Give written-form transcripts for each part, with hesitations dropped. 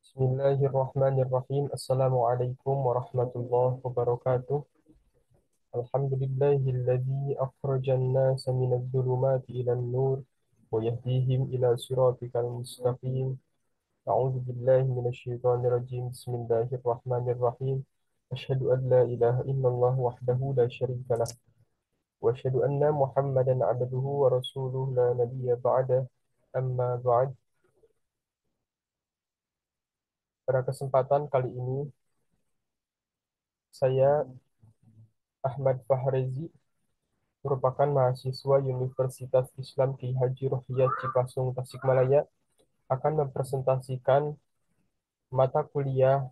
Bismillahirrahmanirrahim. Assalamualaikum warahmatullahi wabarakatuh. Alhamdulillahilladzi akhrajan nasa minadh dhulumati ilan nur wa yahdihim ila siratikal mustaqim. A'udzu billahi minasyaitonir rajim. Bismillahirrahmanirrahim. Asyhadu an la ilaha illallah wahdahu la syarika lah wa asyhadu anna Muhammadan 'abduhu wa rasuluhu la nabiyya ba'da. Amma ba'd. Pada kesempatan kali ini saya Ahmad Fahrezi merupakan mahasiswa Universitas Islam Ki Haji Rohiyah Cipasung Tasikmalaya akan mempresentasikan mata kuliah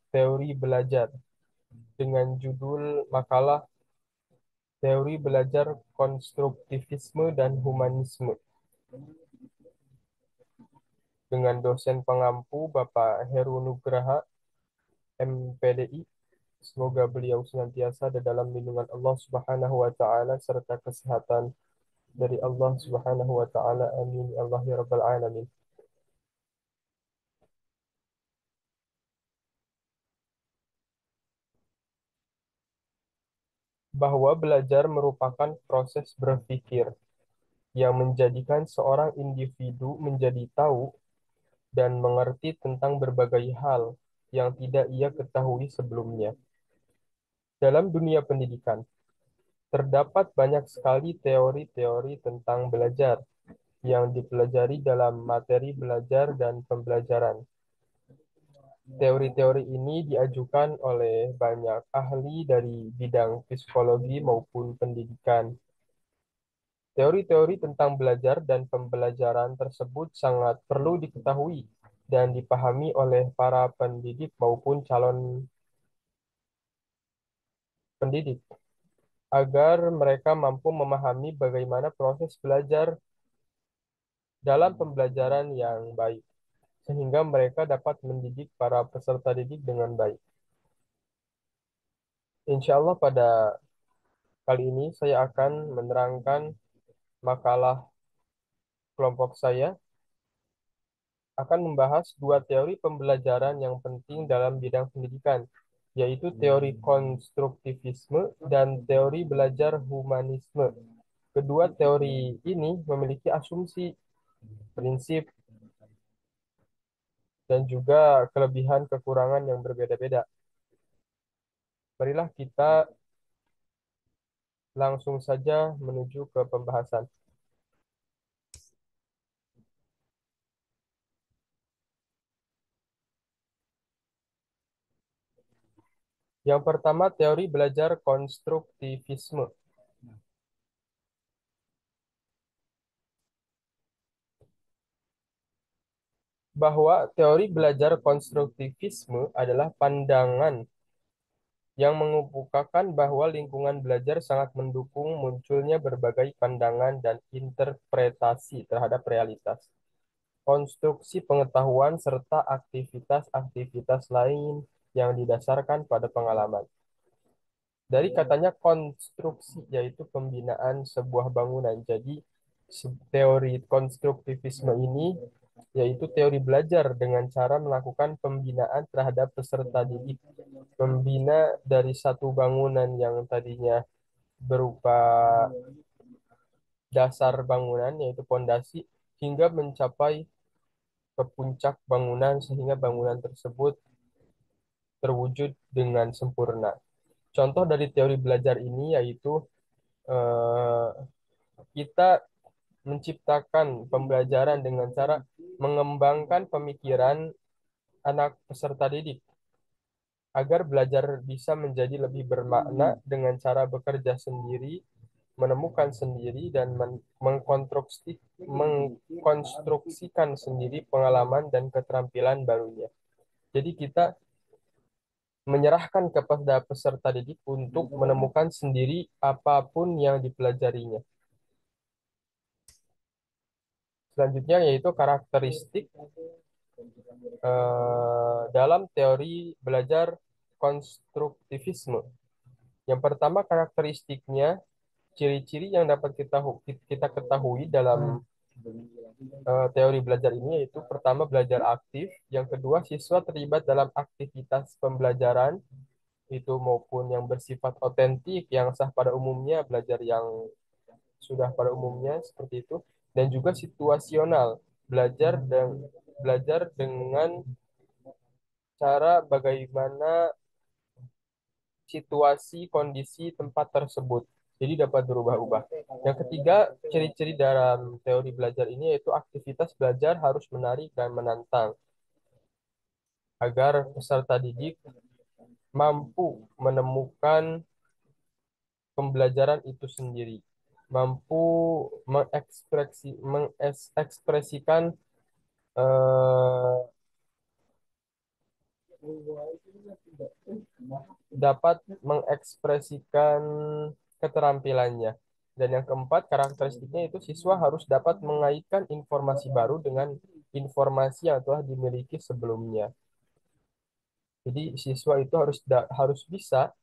teori belajar dengan judul makalah Teori Belajar Konstruktivisme dan Humanisme dengan dosen pengampu Bapak Heru Nugraha, MPDI. Semoga beliau senantiasa ada dalam lindungan Allah Subhanahu wa taala serta kesehatan dari Allah Subhanahu wa taala. Amin ya Allah ya rabbal alamin. Bahwa belajar merupakan proses berpikir yang menjadikan seorang individu menjadi tahu dan mengerti tentang berbagai hal yang tidak ia ketahui sebelumnya. Dalam dunia pendidikan, terdapat banyak sekali teori-teori tentang belajar yang dipelajari dalam materi belajar dan pembelajaran. Teori-teori ini diajukan oleh banyak ahli dari bidang psikologi maupun pendidikan. Teori-teori tentang belajar dan pembelajaran tersebut sangat perlu diketahui dan dipahami oleh para pendidik maupun calon pendidik agar mereka mampu memahami bagaimana proses belajar dalam pembelajaran yang baik, sehingga mereka dapat mendidik para peserta didik dengan baik. Insya Allah pada kali ini saya akan menerangkan makalah kelompok saya akan membahas dua teori pembelajaran yang penting dalam bidang pendidikan, yaitu teori konstruktivisme dan teori belajar humanisme. Kedua teori ini memiliki asumsi, prinsip, dan juga kelebihan kekurangan yang berbeda-beda. Marilah kita langsung saja menuju ke pembahasan. Yang pertama, teori belajar konstruktivisme. Bahwa teori belajar konstruktivisme adalah pandangan yang mengemukakan bahwa lingkungan belajar sangat mendukung munculnya berbagai pandangan dan interpretasi terhadap realitas, konstruksi pengetahuan, serta aktivitas-aktivitas lain yang didasarkan pada pengalaman. Dari katanya konstruksi, yaitu pembinaan sebuah bangunan. Jadi, teori konstruktivisme ini yaitu teori belajar dengan cara melakukan pembinaan terhadap peserta didik. Membina dari satu bangunan yang tadinya berupa dasar bangunan, yaitu pondasi, hingga mencapai ke puncak bangunan sehingga bangunan tersebut terwujud dengan sempurna. Contoh dari teori belajar ini yaitu eh, kita menciptakan pembelajaran dengan cara mengembangkan pemikiran anak peserta didik agar belajar bisa menjadi lebih bermakna dengan cara bekerja sendiri, menemukan sendiri, dan mengkonstruksikan sendiri pengalaman dan keterampilan barunya. Jadi kita menyerahkan kepada peserta didik untuk menemukan sendiri apapun yang dipelajarinya. Selanjutnya yaitu karakteristik dalam teori belajar konstruktivisme. Yang pertama karakteristiknya, ciri-ciri yang dapat kita ketahui dalam Teori belajar ini yaitu pertama belajar aktif, yang kedua siswa terlibat dalam aktivitas pembelajaran itu maupun yang bersifat otentik, yang sah pada umumnya, belajar yang sudah pada umumnya seperti itu, dan juga situasional, belajar dengan cara bagaimana situasi, kondisi, tempat tersebut. Jadi dapat berubah-ubah. Yang ketiga, ciri-ciri dalam teori belajar ini yaitu aktivitas belajar harus menarik dan menantang agar peserta didik mampu menemukan pembelajaran itu sendiri, mampu mengekspresikan eh, dapat mengekspresikan keterampilannya. Dan yang keempat, karakteristiknya itu siswa harus dapat mengaitkan informasi baru dengan informasi yang telah dimiliki sebelumnya. Jadi siswa itu harus bisa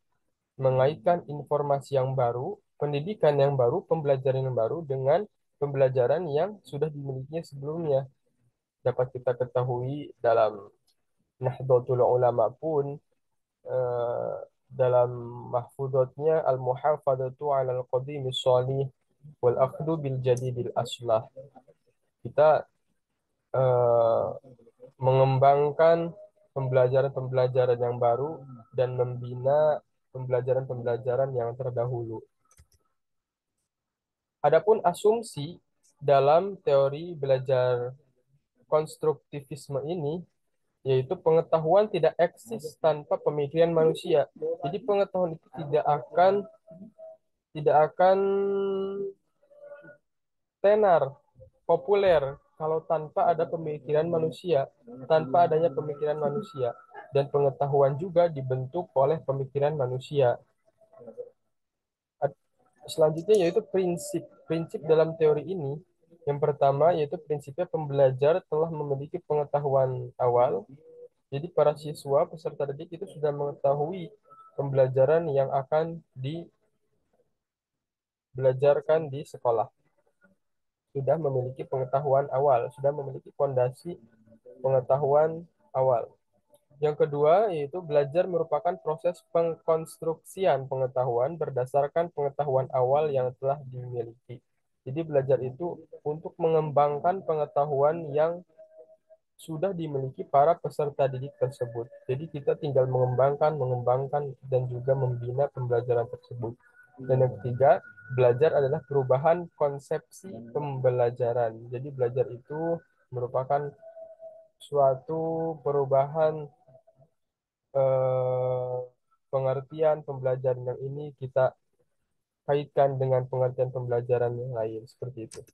mengaitkan informasi yang baru, pendidikan yang baru, pembelajaran yang baru dengan pembelajaran yang sudah dimilikinya sebelumnya. Dapat kita ketahui dalam Nahdlatul Ulama pun eh, dalam mahfudotnya al-muhafadatu 'ala al-qadimis shalih wal akhdhu bil jadidil aslah. Kita eh, mengembangkan pembelajaran-pembelajaran yang baru dan membina pembelajaran-pembelajaran yang terdahulu. Adapun asumsi dalam teori belajar konstruktivisme ini yaitu pengetahuan tidak eksis tanpa pemikiran manusia. Jadi pengetahuan itu tidak akan tenar, populer kalau tanpa ada pemikiran manusia, tanpa adanya pemikiran manusia. Dan pengetahuan juga dibentuk oleh pemikiran manusia. Selanjutnya yaitu prinsip dalam teori ini. Yang pertama yaitu prinsipnya pembelajar telah memiliki pengetahuan awal. Jadi para siswa peserta didik itu sudah mengetahui pembelajaran yang akan dibelajarkan di sekolah. Sudah memiliki pengetahuan awal, sudah memiliki fondasi pengetahuan awal. Yang kedua yaitu belajar merupakan proses pengkonstruksian pengetahuan berdasarkan pengetahuan awal yang telah dimiliki. Jadi belajar itu untuk mengembangkan pengetahuan yang sudah dimiliki para peserta didik tersebut. Jadi kita tinggal mengembangkan dan juga membina pembelajaran tersebut. Dan yang ketiga, belajar adalah perubahan konsepsi pembelajaran. Jadi belajar itu merupakan suatu perubahan eh, pengertian pembelajaran yang ini kita kaitkan dengan pengertian pembelajaran yang lain seperti itu.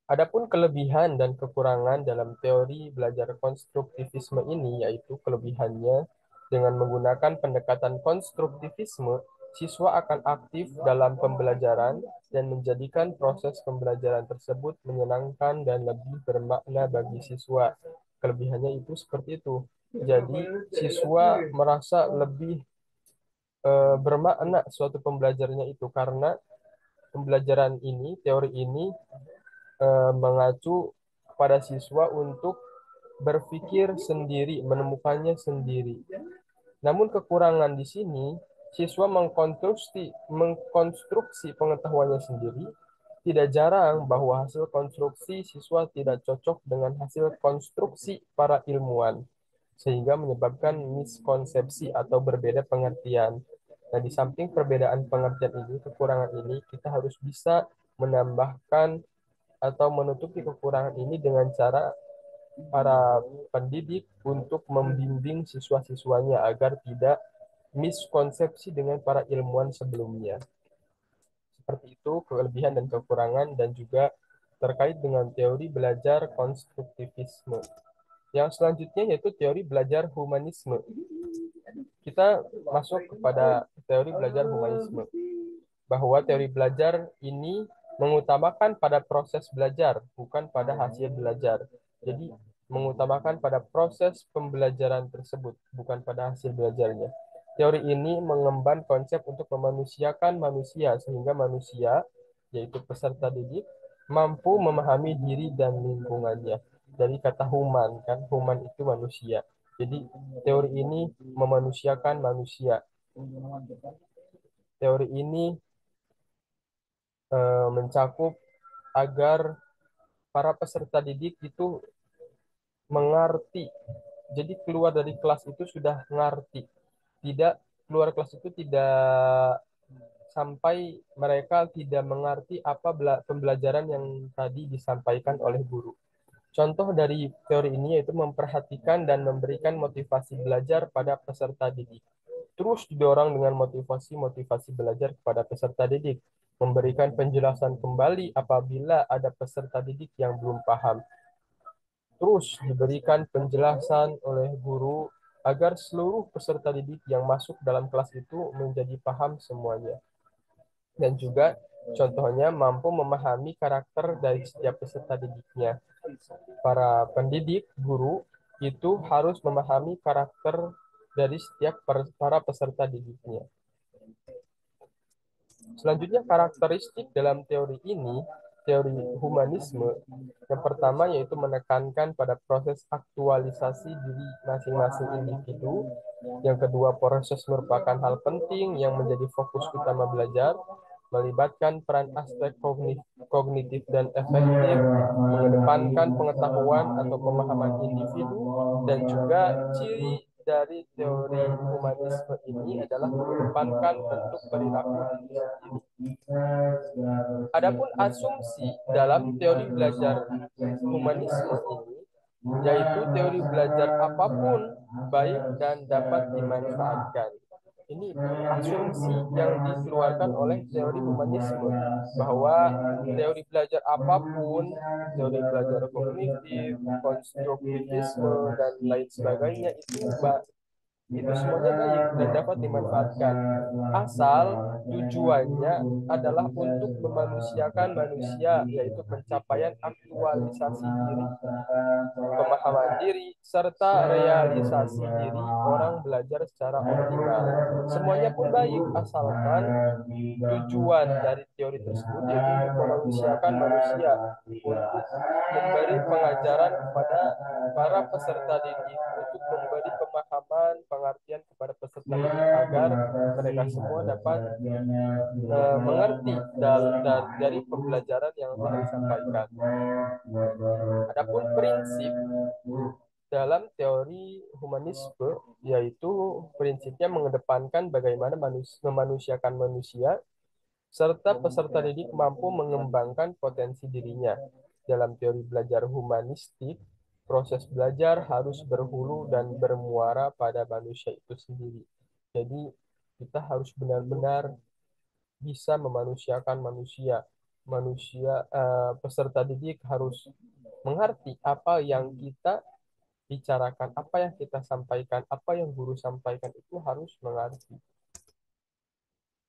Adapun kelebihan dan kekurangan dalam teori belajar konstruktivisme ini, yaitu kelebihannya dengan menggunakan pendekatan konstruktivisme, siswa akan aktif dalam pembelajaran dan menjadikan proses pembelajaran tersebut menyenangkan dan lebih bermakna bagi siswa. Kelebihannya itu seperti itu. Jadi, siswa merasa lebih bermakna suatu pembelajarannya itu karena pembelajaran ini, teori ini mengacu kepada siswa untuk berpikir sendiri, menemukannya sendiri. Namun kekurangan di sini, siswa mengkonstruksi pengetahuannya sendiri. Tidak jarang bahwa hasil konstruksi siswa tidak cocok dengan hasil konstruksi para ilmuwan, sehingga menyebabkan miskonsepsi atau berbeda pengertian. Nah, di samping perbedaan pengertian ini, kekurangan ini, kita harus bisa menambahkan atau menutupi kekurangan ini dengan cara para pendidik untuk membimbing siswa-siswanya agar tidak miskonsepsi dengan para ilmuwan sebelumnya. Seperti itu kelebihan dan kekurangan dan juga terkait dengan teori belajar konstruktivisme. Yang selanjutnya yaitu teori belajar humanisme. Kita masuk kepada teori belajar humanisme. Bahwa teori belajar ini mengutamakan pada proses belajar, bukan pada hasil belajar. Jadi, mengutamakan pada proses pembelajaran tersebut, bukan pada hasil belajarnya. Teori ini mengemban konsep untuk memanusiakan manusia, sehingga manusia, yaitu peserta didik, mampu memahami diri dan lingkungannya. Dari kata human, kan human itu manusia. Jadi teori ini memanusiakan manusia. Teori ini mencakup agar para peserta didik itu mengerti. Jadi keluar dari kelas itu sudah mengerti. Tidak keluar kelas itu tidak sampai mereka tidak mengerti apa pembelajaran yang tadi disampaikan oleh guru. Contoh dari teori ini yaitu memperhatikan dan memberikan motivasi belajar pada peserta didik. Terus didorong dengan motivasi-motivasi belajar kepada peserta didik. Memberikan penjelasan kembali apabila ada peserta didik yang belum paham. Terus diberikan penjelasan oleh guru agar seluruh peserta didik yang masuk dalam kelas itu menjadi paham semuanya. Dan juga contohnya mampu memahami karakter dari setiap peserta didiknya. Para pendidik, guru, itu harus memahami karakter dari setiap para peserta didiknya. Selanjutnya karakteristik dalam teori ini, teori humanisme, yang pertama yaitu menekankan pada proses aktualisasi diri masing-masing individu. Yang kedua, proses merupakan hal penting yang menjadi fokus utama belajar, melibatkan peran aspek kognitif dan efektif, mengedepankan pengetahuan atau pemahaman individu, dan juga ciri dari teori humanisme ini adalah mengedepankan bentuk perilaku diri sendiri. Adapun asumsi dalam teori belajar humanisme ini, yaitu teori belajar apapun baik dan dapat dimanfaatkan. Ini asumsi yang dikeluarkan oleh teori humanisme bahwa teori belajar apapun, teori belajar kognitif, konstruktivisme dan lain sebagainya itu semuanya baik dan dapat dimanfaatkan. Asal tujuannya adalah untuk memanusiakan manusia, yaitu pencapaian aktualisasi diri, pemahaman diri, serta realisasi diri orang belajar secara optimal. Semuanya pun baik, asalkan tujuan dari teori tersebut yaitu untuk memanusiakan manusia, untuk memberi pengajaran kepada para peserta didik, untuk memberi pemahaman, pengertian kepada peserta didik agar mereka semua dapat mengerti dari pembelajaran yang telah disampaikan. Adapun prinsip dalam teori humanisme, yaitu prinsipnya mengedepankan bagaimana memanusiakan manusia, serta peserta didik mampu mengembangkan potensi dirinya. Dalam teori belajar humanistik, proses belajar harus berhulu dan bermuara pada manusia itu sendiri. Jadi, kita harus benar-benar bisa memanusiakan manusia. Peserta didik harus mengerti apa yang kita bicarakan, apa yang kita sampaikan, apa yang guru sampaikan itu harus mengerti.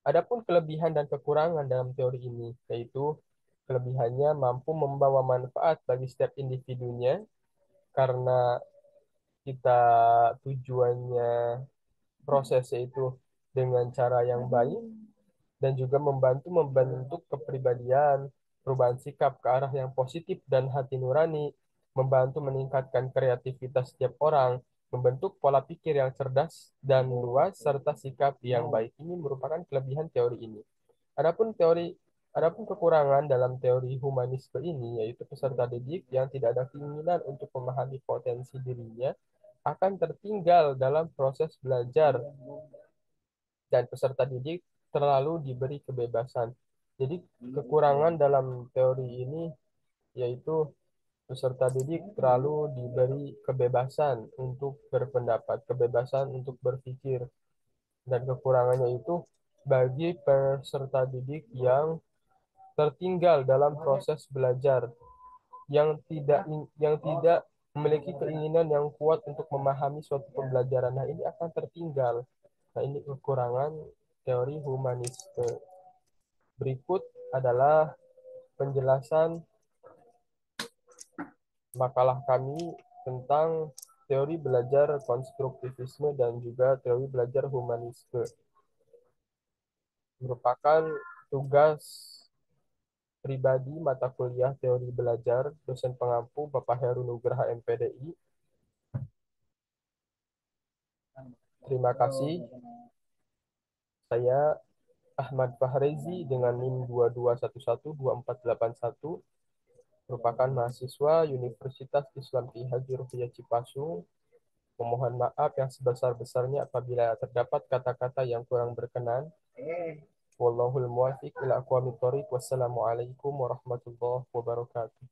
Adapun kelebihan dan kekurangan dalam teori ini, yaitu kelebihannya mampu membawa manfaat bagi setiap individunya karena kita tujuannya prosesnya itu dengan cara yang baik dan juga membantu membentuk kepribadian, perubahan sikap ke arah yang positif dan hati nurani, membantu meningkatkan kreativitas setiap orang, membentuk pola pikir yang cerdas dan luas, serta sikap yang baik. Ini merupakan kelebihan teori ini. Adapun teori Adapun kekurangan dalam teori humanisme ini, yaitu peserta didik yang tidak ada keinginan untuk memahami potensi dirinya, akan tertinggal dalam proses belajar dan peserta didik terlalu diberi kebebasan. Jadi kekurangan dalam teori ini yaitu peserta didik terlalu diberi kebebasan untuk berpendapat, kebebasan untuk berpikir, dan kekurangannya itu bagi peserta didik yang tertinggal dalam proses belajar, yang tidak memiliki keinginan yang kuat untuk memahami suatu pembelajaran. Nah, ini akan tertinggal. Nah, ini kekurangan teori humanisme. Berikut adalah penjelasan makalah kami tentang teori belajar konstruktivisme dan juga teori belajar humanisme. Merupakan tugas Pribadi, mata kuliah teori belajar, dosen pengampu Bapak Heru Nugraha MPDI. Terima kasih. Saya Ahmad Fahrezi dengan NIM 22112481 merupakan mahasiswa Universitas Islam Ki Haji Ruhiyah Cipasung. Memohon maaf yang sebesar-besarnya apabila terdapat kata-kata yang kurang berkenan. Wallahul muwaffiq ila aqwamit thoriq. Wassalamualaikum warahmatullahi wabarakatuh.